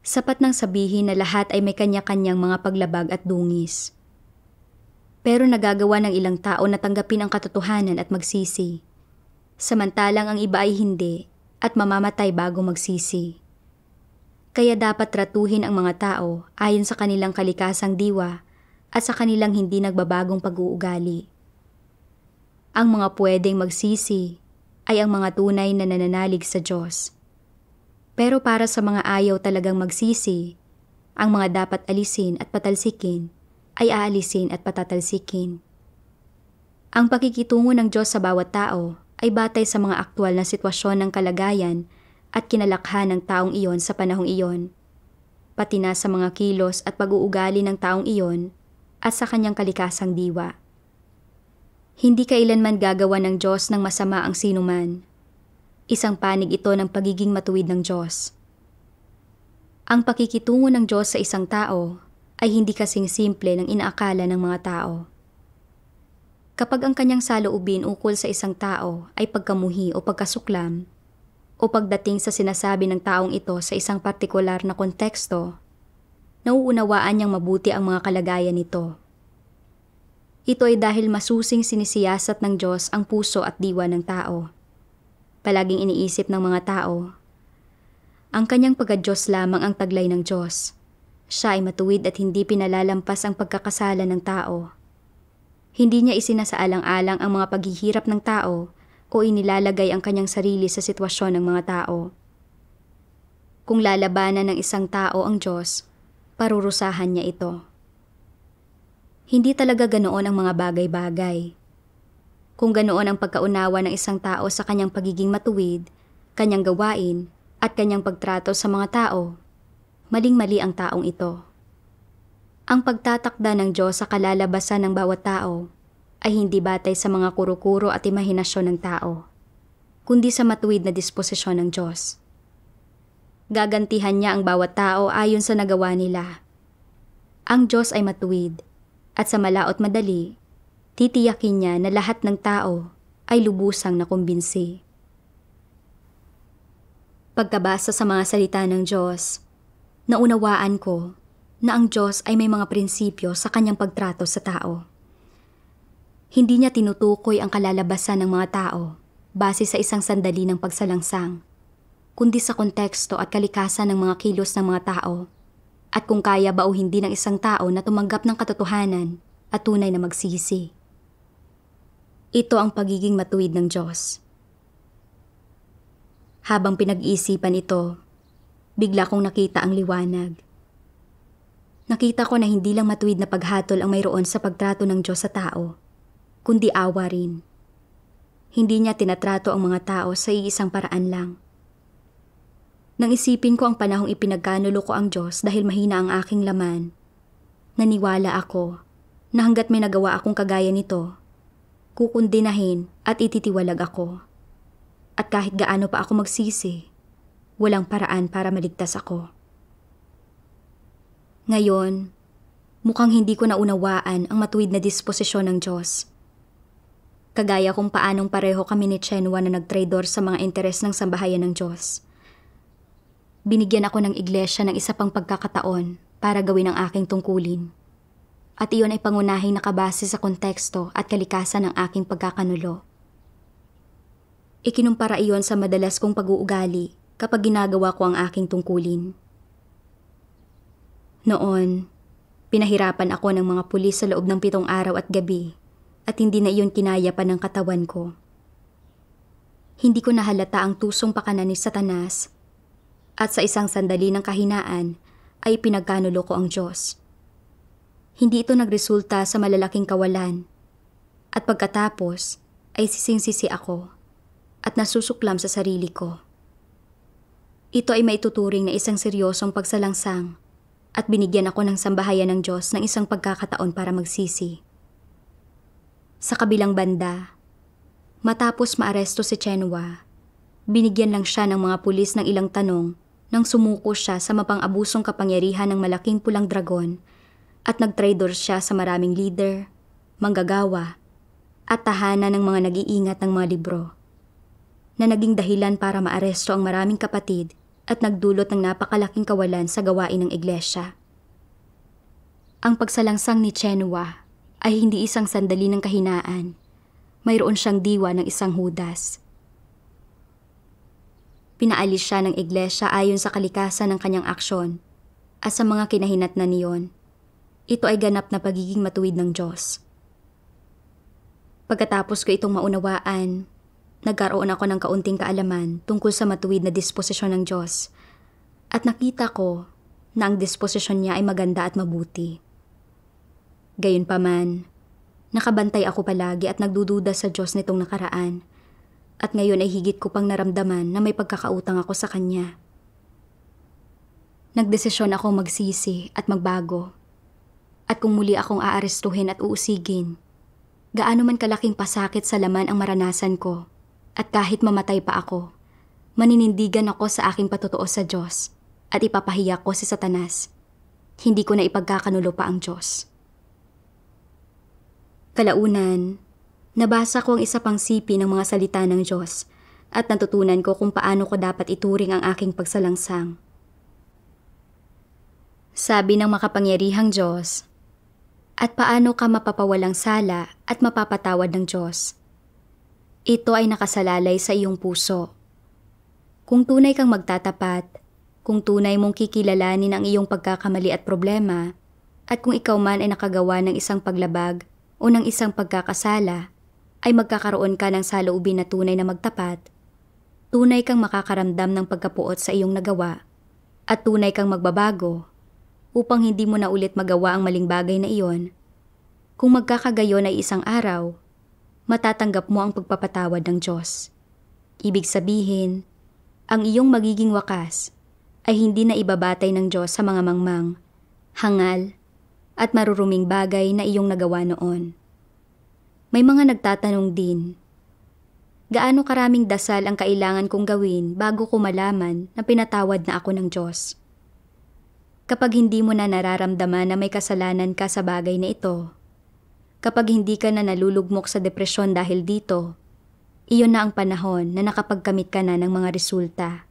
Sapat nang sabihin na lahat ay may kanya-kanyang mga paglabag at dungis. Pero nagagawa ng ilang tao na tanggapin ang katotohanan at magsisi, samantalang ang iba ay hindi at mamamatay bago magsisi. Kaya dapat tratuhin ang mga tao ayon sa kanilang kalikasang diwa at sa kanilang hindi nagbabagong pag-uugali. Ang mga pwedeng magsisi ay ang mga tunay na nananalig sa Diyos. Pero para sa mga ayaw talagang magsisi, ang mga dapat alisin at patalsikin ay aalisin at patatalsikin. Ang pakikitungo ng Diyos sa bawat tao ay batay sa mga aktwal na sitwasyon ng kalagayan at kinalakhan ng taong iyon sa panahong iyon, pati na sa mga kilos at pag-uugali ng taong iyon at sa kanyang kalikasang diwa. Hindi kailanman gagawa ng Diyos ng masama ang sinuman. Isang panig ito ng pagiging matuwid ng Diyos. Ang pakikitungo ng Diyos sa isang tao ay hindi kasing simple ng inaakala ng mga tao. Kapag ang kanyang saloobin ukol sa isang tao ay pagkamuhi o pagkasuklam, o pagdating sa sinasabi ng taong ito sa isang partikular na konteksto, nauunawaan niyang mabuti ang mga kalagayan nito. Ito ay dahil masusing sinisiyasat ng Diyos ang puso at diwa ng tao. Palaging iniisip ng mga tao, ang kanyang pagka-Diyos lamang ang taglay ng Diyos. Siya ay matuwid at hindi pinalalampas ang pagkakasala ng tao. Hindi niya isinasaalang-alang ang mga paghihirap ng tao o inilalagay ang kanyang sarili sa sitwasyon ng mga tao. Kung lalabanan ng isang tao ang Diyos, parurusahan niya ito. Hindi talaga ganoon ang mga bagay-bagay. Kung ganoon ang pagkaunawa ng isang tao sa kanyang pagiging matuwid, kanyang gawain, at kanyang pagtrato sa mga tao, maling-mali ang taong ito. Ang pagtatakda ng Diyos sa kalalabasan ng bawat tao ay hindi batay sa mga kuro-kuro at imahinasyon ng tao, kundi sa matuwid na disposisyon ng Diyos. Gagantihan niya ang bawat tao ayon sa nagawa nila. Ang Diyos ay matuwid, at sa malaot madali, titiyakin niya na lahat ng tao ay lubusang nakumbinsi. Pagkabasa sa mga salita ng Diyos, naunawaan ko na ang Diyos ay may mga prinsipyo sa kanyang pagtrato sa tao. Hindi niya tinutukoy ang kalalabasan ng mga tao base sa isang sandali ng pagsalangsang, kundi sa konteksto at kalikasan ng mga kilos ng mga tao at kung kaya ba o hindi ng isang tao na tumanggap ng katotohanan at tunay na magsisi. Ito ang pagiging matuwid ng Diyos. Habang pinag-iisipan ito, bigla kong nakita ang liwanag. Nakita ko na hindi lang matuwid na paghatol ang mayroon sa pagtrato ng Diyos sa tao, kundi awa rin. Hindi niya tinatrato ang mga tao sa iisang paraan lang. Nang isipin ko ang panahong ipinagkanulo ko ang Diyos dahil mahina ang aking laman, naniwala ako na hanggat may nagawa akong kagaya nito, kukundinahin at ititiwalag ako. At At kahit gaano pa ako magsisi, walang paraan para maligtas ako. Ngayon, mukhang hindi ko naunawaan ang matuwid na disposisyon ng Diyos. Kagaya kung paanong pareho kami ni Chenwa na nagtraidor sa mga interes ng sambahayan ng Diyos. Binigyan ako ng iglesia ng isa pang pagkakataon para gawin ang aking tungkulin. At iyon ay pangunahing nakabase sa konteksto at kalikasan ng aking pagkakanulo. Ikinumpara iyon sa madalas kong pag-uugali kapag ginagawa ko ang aking tungkulin. Noon, pinahirapan ako ng mga pulis sa loob ng 7 araw at gabi at hindi na iyon kinaya pa ng katawan ko. Hindi ko nahalata ang tusong pakanan ni Satanas at sa isang sandali ng kahinaan ay pinagkanulo ko ang Diyos. Hindi ito nagresulta sa malalaking kawalan at pagkatapos ay sising-sisi ako at nasusuklam sa sarili ko. Ito ay maituturing na isang seryosong pagsalangsang at binigyan ako ng sambahayan ng Diyos ng isang pagkakataon para magsisi. Sa kabilang banda, matapos maaresto si Chenwa, binigyan lang siya ng mga pulis ng ilang tanong nang sumuko siya sa mapang-abusong kapangyarihan ng malaking pulang dragon at nagtraidor siya sa maraming leader, manggagawa, at tahanan ng mga nag-iingat ng mga libro, na naging dahilan para maaresto ang maraming kapatid at nagdulot ng napakalaking kawalan sa gawain ng iglesia. Ang pagsalangsang ni Chenwa ay hindi isang sandali ng kahinaan. Mayroon siyang diwa ng isang Judas. Pinaalis siya ng iglesia ayon sa kalikasan ng kanyang aksyon at sa mga kinahinatnan niyon. Ito ay ganap na pagiging matuwid ng Diyos. Pagkatapos ko itong maunawaan, nagkaroon ako ng kaunting kaalaman tungkol sa matuwid na disposisyon ng Diyos at nakita ko na ang disposisyon niya ay maganda at mabuti. Gayunpaman, nakabantay ako palagi at nagdududa sa Diyos nitong nakaraan at ngayon ay higit ko pang naramdaman na may pagkakautang ako sa Kanya. Nagdesisyon ako magsisi at magbago at kung muli akong aarestuhin at uusigin, gaano man kalaking pasakit sa laman ang maranasan ko, at kahit mamatay pa ako, maninindigan ako sa aking patotoo sa Diyos at ipapahiya ko si Satanas. Hindi ko na ipagkakanulo pa ang Diyos. Kalaunan, nabasa ko ang isa pang sipi ng mga salita ng Diyos at natutunan ko kung paano ko dapat ituring ang aking pagsalangsang. Sabi ng makapangyarihang Diyos, at paano ka mapapawalang sala at mapapatawad ng Diyos? Ito ay nakasalalay sa iyong puso. Kung tunay kang magtatapat, kung tunay mong kikilalanin ang iyong pagkakamali at problema, at kung ikaw man ay nakagawa ng isang paglabag o ng isang pagkakasala, ay magkakaroon ka ng saloobin na tunay na magtapat, tunay kang makakaramdam ng pagkapuot sa iyong nagawa, at tunay kang magbabago upang hindi mo na ulit magawa ang maling bagay na iyon. Kung magkakagayon ay isang araw, matatanggap mo ang pagpapatawad ng Diyos. Ibig sabihin, ang iyong magiging wakas ay hindi na ibabatay ng Diyos sa mga mangmang, hangal, at maruruming bagay na iyong nagawa noon. May mga nagtatanong din, gaano karaming dasal ang kailangan kong gawin bago ko malaman na pinatawad na ako ng Diyos? Kapag hindi mo na nararamdaman na may kasalanan ka sa bagay na ito, kapag hindi ka na nalulugmok sa depresyon dahil dito, iyon na ang panahon na nakapagkamit ka na ng mga resulta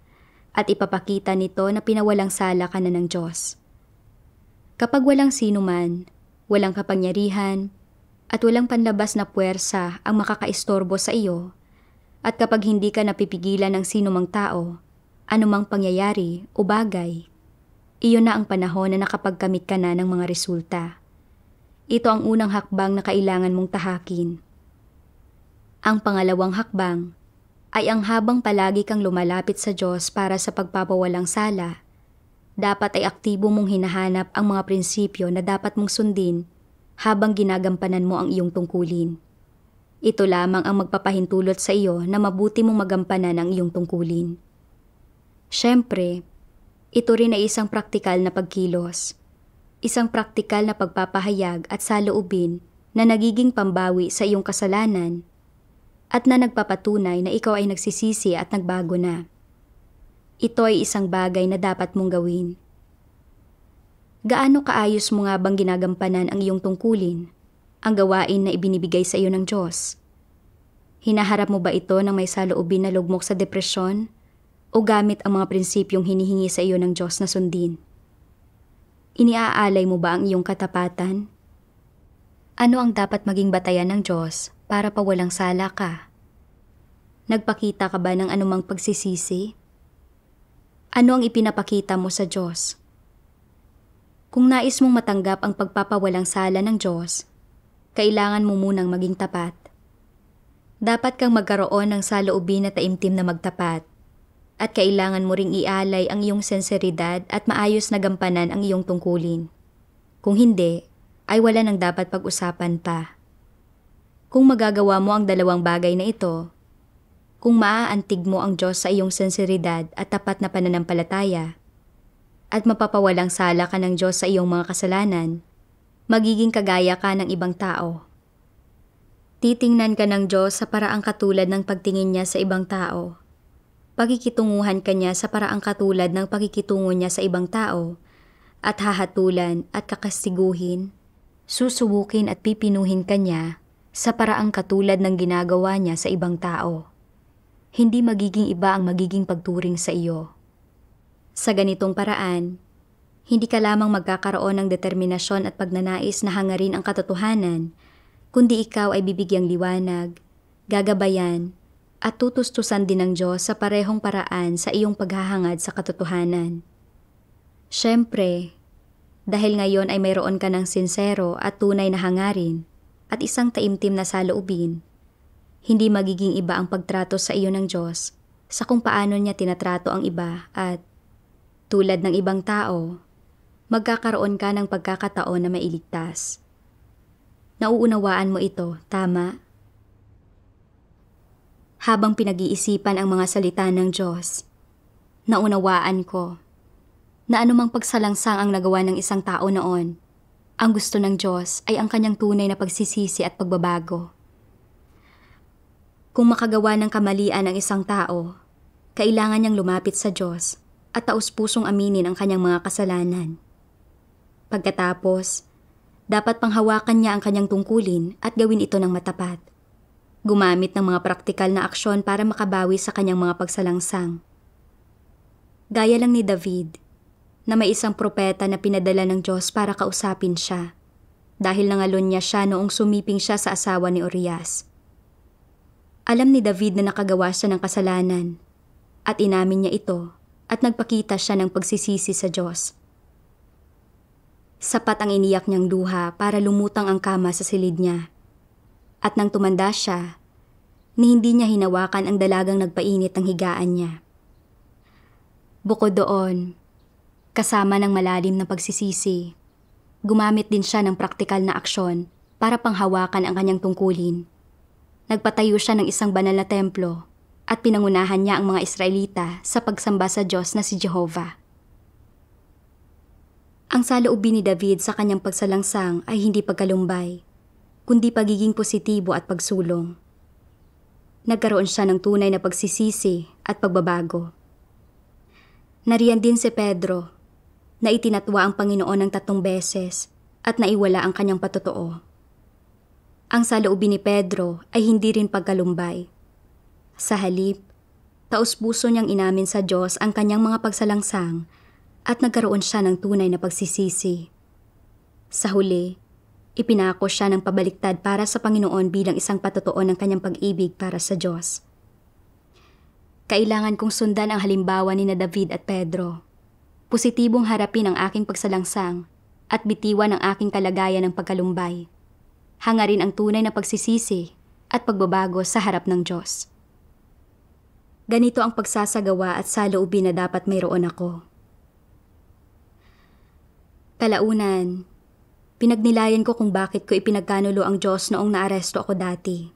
at ipapakita nito na pinawalang sala ka na ng Diyos. Kapag walang sinuman, walang kapangyarihan, at walang panlabas na puwersa ang makakaistorbo sa iyo, at kapag hindi ka napipigilan ng sinumang tao, anumang pangyayari o bagay, iyon na ang panahon na nakapagkamit ka na ng mga resulta. Ito ang unang hakbang na kailangan mong tahakin. Ang pangalawang hakbang ay ang habang palagi kang lumalapit sa Diyos para sa pagpapawalang sala, dapat ay aktibo mong hinahanap ang mga prinsipyo na dapat mong sundin habang ginagampanan mo ang iyong tungkulin. Ito lamang ang magpapahintulot sa iyo na mabuti mong magampanan ang iyong tungkulin. Siyempre, ito rin ay isang praktikal na pagkilos. Isang praktikal na pagpapahayag at saloobin na nagiging pambawi sa iyong kasalanan at na nagpapatunay na ikaw ay nagsisisi at nagbago na. Ito ay isang bagay na dapat mong gawin. Gaano kaayos mo nga bang ginagampanan ang iyong tungkulin, ang gawain na ibinibigay sa iyo ng Diyos? Hinaharap mo ba ito ng may saloobin na lugmok sa depresyon o gamit ang mga prinsipyong hinihingi sa iyo ng Diyos na sundin? Iniaalay mo ba ang iyong katapatan? Ano ang dapat maging batayan ng Diyos para pawalang sala ka? Nagpakita ka ba ng anumang pagsisisi? Ano ang ipinapakita mo sa Diyos? Kung nais mong matanggap ang pagpapawalang sala ng Diyos, kailangan mo munang maging tapat. Dapat kang magkaroon ng saloobin na taimtim na magtapat, at kailangan mo ring ialay ang iyong senseridad at maayos na gampanan ang iyong tungkulin. Kung hindi, ay wala nang dapat pag-usapan pa. Kung magagawa mo ang dalawang bagay na ito, kung maaantig mo ang Diyos sa iyong senseridad at tapat na pananampalataya, at mapapawalang sala ka ng Diyos sa iyong mga kasalanan, magiging kagaya ka ng ibang tao. Titingnan ka ng Diyos sa paraang katulad ng pagtingin niya sa ibang tao. Pakikitunguhan ka niya sa paraang katulad ng pakikitungo niya sa ibang tao, at hahatulan at kakastiguhin, susubukin at pipinuhin ka niya sa paraang katulad ng ginagawa niya sa ibang tao. Hindi magiging iba ang magiging pagturing sa iyo. Sa ganitong paraan, hindi ka lamang magkakaroon ng determinasyon at pagnanais na hangarin ang katotohanan, kundi ikaw ay bibigyang liwanag, gagabayan, at tutustusan din ng Diyos sa parehong paraan sa iyong paghahangad sa katotohanan. Siyempre, dahil ngayon ay mayroon ka ng sinsero at tunay na hangarin at isang taimtim na saloobin, hindi magiging iba ang pagtrato sa iyo ng Diyos sa kung paano niya tinatrato ang iba at, tulad ng ibang tao, magkakaroon ka ng pagkakataon na mailigtas. Nauunawaan mo ito, tama? Habang pinag-iisipan ang mga salita ng Diyos, naunawaan ko na anumang pagsalangsang ang nagawa ng isang tao noon, ang gusto ng Diyos ay ang kanyang tunay na pagsisisi at pagbabago. Kung makagawa ng kamalian ang isang tao, kailangan niyang lumapit sa Diyos at taus-pusong aminin ang kanyang mga kasalanan. Pagkatapos, dapat panghawakan niya ang kanyang tungkulin at gawin ito ng matapat. Gumamit ng mga praktikal na aksyon para makabawi sa kanyang mga pagsalangsang. Gaya lang ni David, na may isang propeta na pinadala ng Diyos para kausapin siya, dahil nangalon niya siya noong sumiping siya sa asawa ni Urias. Alam ni David na nakagawa siya ng kasalanan, at inamin niya ito, at nagpakita siya ng pagsisisi sa Diyos. Sapat ang iniyak niyang luha para lumutang ang kama sa silid niya. At nang tumanda siya, ni hindi niya hinawakan ang dalagang nagpainit ng higaan niya. Bukod doon, kasama ng malalim na pagsisisi, gumamit din siya ng praktikal na aksyon para panghawakan ang kanyang tungkulin. Nagpatayo siya ng isang banal na templo at pinangunahan niya ang mga Israelita sa pagsamba sa Diyos na si Jehovah. Ang saloobin ni David sa kanyang pagsalangsang ay hindi pagkalumbay, kundi pagiging positibo at pagsulong. Nagkaroon siya ng tunay na pagsisisi at pagbabago. Nariyan din si Pedro, na itinatwa ang Panginoon ng 3 beses at naiwala ang kanyang patotoo. Ang saloobin ni Pedro ay hindi rin pagkalumbay. Sa halip, taus-puso niyang inamin sa Diyos ang kanyang mga pagsalangsang at nagkaroon siya ng tunay na pagsisisi. Sa huli, ipinako siya ng pabaliktad para sa Panginoon bilang isang patotoo ng kanyang pag-ibig para sa Diyos. Kailangan kong sundan ang halimbawa ni na David at Pedro. Positibong harapin ang aking pagsalangsang at bitiwan ang aking kalagayan ng pagkalumbay. Hangarin ang tunay na pagsisisi at pagbabago sa harap ng Diyos. Ganito ang pagsasagawa at saloobin na dapat mayroon ako. Kalaunan, pinagnilayan ko kung bakit ko ipinagkanulo ang Diyos noong naaresto ako dati.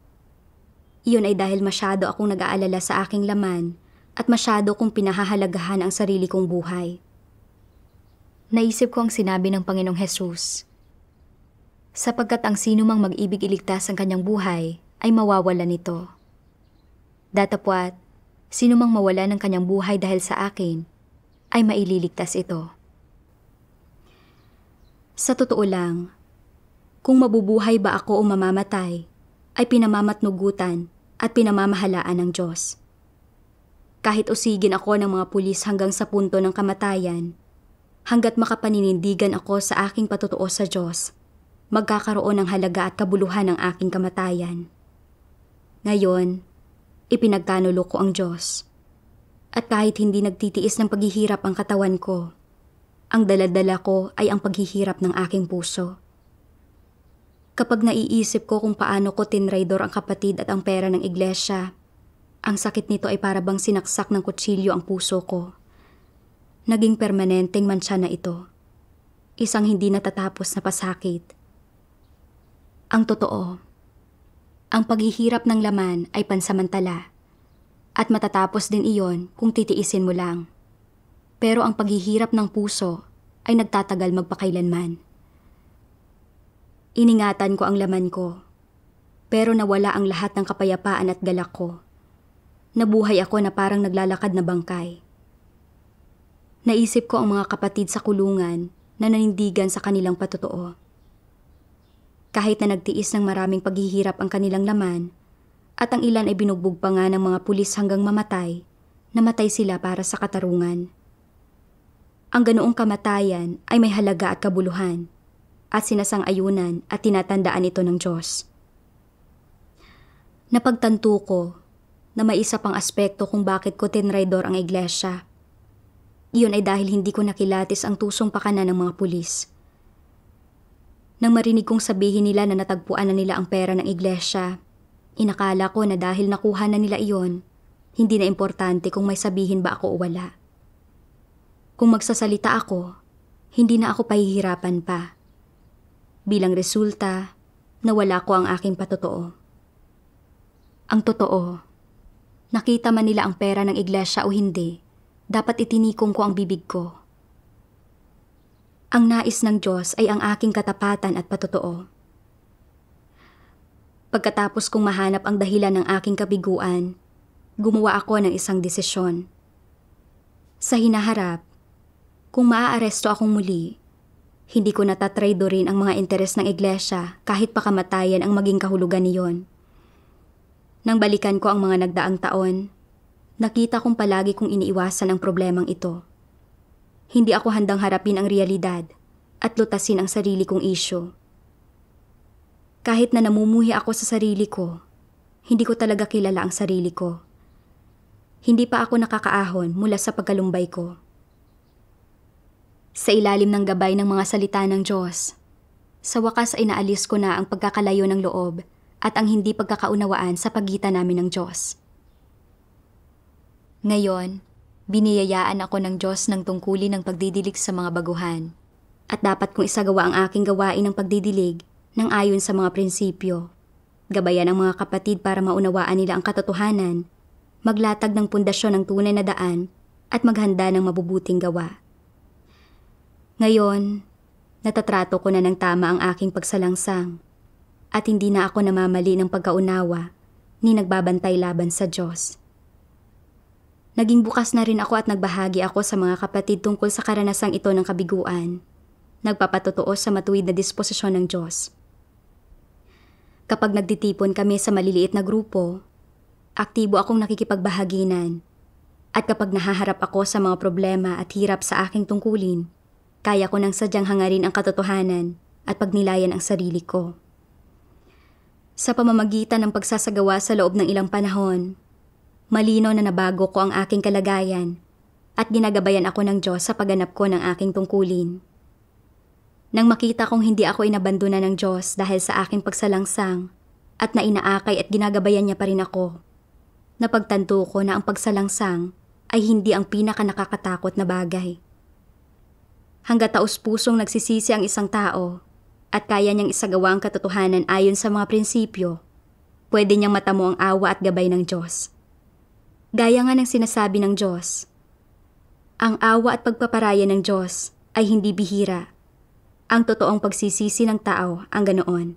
Iyon ay dahil masyado akong nag-aalala sa aking laman at masyado kong pinahahalagahan ang sarili kong buhay. Naisip ko ang sinabi ng Panginoong Jesus, sapagkat ang sino mang mag-ibig iligtas ang kanyang buhay ay mawawala nito. Datapwat, sino mang mawala ng kanyang buhay dahil sa akin, ay maililigtas ito. Sa totoo lang, kung mabubuhay ba ako o mamamatay, ay pinamamatnugutan at pinamamahalaan ng Diyos. Kahit usigin ako ng mga pulis hanggang sa punto ng kamatayan, hanggat makapaninindigan ako sa aking patotoo sa Diyos, magkakaroon ng halaga at kabuluhan ng aking kamatayan. Ngayon, ipinagkanulo ko ang Diyos. At kahit hindi nagtitiis ng paghihirap ang katawan ko, ang daladala ko ay ang paghihirap ng aking puso. Kapag naiisip ko kung paano ko tinraidor ang kapatid at ang pera ng iglesia, ang sakit nito ay para bang sinaksak ng kutsilyo ang puso ko. Naging permanenteng mansya na ito. Isang hindi natatapos na pasakit. Ang totoo, ang paghihirap ng laman ay pansamantala at matatapos din iyon kung titiisin mo lang. Pero ang paghihirap ng puso ay nagtatagal magpakailanman. Iningatan ko ang laman ko, pero nawala ang lahat ng kapayapaan at galak ko. Nabuhay ako na parang naglalakad na bangkay. Naisip ko ang mga kapatid sa kulungan na nanindigan sa kanilang patotoo. Kahit na nagtiis ng maraming paghihirap ang kanilang laman, at ang ilan ay binugbog pa nga ng mga pulis hanggang mamatay, namatay sila para sa katarungan. Ang ganoong kamatayan ay may halaga at kabuluhan, at sinasang-ayunan at tinatandaan ito ng Diyos. Napagtanto ko na may isa pang aspekto kung bakit ko tinraidor ang iglesia. Iyon ay dahil hindi ko nakilatis ang tusong pakana ng mga pulis. Nang marinig kong sabihin nila na natagpuan na nila ang pera ng iglesia, inakala ko na dahil nakuha na nila iyon, hindi na importante kung may sabihin ba ako o wala. Kung magsasalita ako, hindi na ako pahihirapan pa. Bilang resulta, nawala ko ang aking patotoo. Ang totoo, nakita man nila ang pera ng iglesia o hindi, dapat itinikong ko ang bibig ko. Ang nais ng Diyos ay ang aking katapatan at patotoo. Pagkatapos kong mahanap ang dahilan ng aking kabiguan, gumawa ako ng isang desisyon. Sa hinaharap, kung maaaresto akong muli, hindi ko natatraidorin ang mga interes ng iglesia kahit pa kamatayan ang maging kahulugan niyon. Nang balikan ko ang mga nagdaang taon, nakita kong palagi kong iniiwasan ang problemang ito. Hindi ako handang harapin ang realidad at lutasin ang sarili kong isyu. Kahit na namumuhi ako sa sarili ko, hindi ko talaga kilala ang sarili ko. Hindi pa ako nakakaahon mula sa pagkalumbay ko. Sa ilalim ng gabay ng mga salita ng Diyos, sa wakas ay naalis ko na ang pagkakalayo ng loob at ang hindi pagkakaunawaan sa pagitan namin ng Diyos. Ngayon, biniyayaan ako ng Diyos ng tungkulin ng pagdidilig sa mga baguhan at dapat kong isagawa ang aking gawain ng pagdidilig ng ayon sa mga prinsipyo. Gabayan ang mga kapatid para maunawaan nila ang katotohanan, maglatag ng pundasyon ng tunay na daan at maghanda ng mabubuting gawa. Ngayon, natatrato ko na ng tama ang aking pagsalangsang at hindi na ako namamali ng pagkaunawa ni nagbabantay laban sa Diyos. Naging bukas na rin ako at nagbahagi ako sa mga kapatid tungkol sa karanasang ito ng kabiguan. Nagpapatotoo sa matuwid na disposisyon ng Diyos. Kapag nagtitipon kami sa maliliit na grupo, aktibo akong nakikipagbahaginan. At kapag nahaharap ako sa mga problema at hirap sa aking tungkulin, kaya ko nang sadyang hangarin ang katotohanan at pagnilayan ang sarili ko. Sa pamamagitan ng pagsasagawa sa loob ng ilang panahon, malino na nabago ko ang aking kalagayan at ginagabayan ako ng Diyos sa pagganap ko ng aking tungkulin. Nang makita kong hindi ako inabandona ng Diyos dahil sa aking pagsalangsang at na inaakay at ginagabayan niya pa rin ako, napagtanto ko na ang pagsalangsang ay hindi ang pinaka nakakatakot na bagay. Hanggat taos-pusong nagsisisi ang isang tao at kaya niyang isagawa ang katotohanan ayon sa mga prinsipyo, pwede niyang matamo ang awa at gabay ng Diyos. Gaya nga ng sinasabi ng Diyos, ang awa at pagpaparaya ng Diyos ay hindi bihira. Ang totoong pagsisisi ng tao ang ganoon.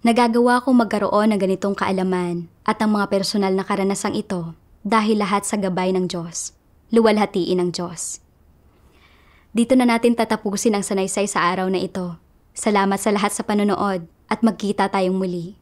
Nagagawa kong magkaroon ng ganitong kaalaman at ang mga personal na karanasang ito dahil lahat sa gabay ng Diyos, luwalhatiin ng Diyos. Dito na natin tatapusin ang sanaysay sa araw na ito. Salamat sa lahat sa panonood at magkita tayong muli.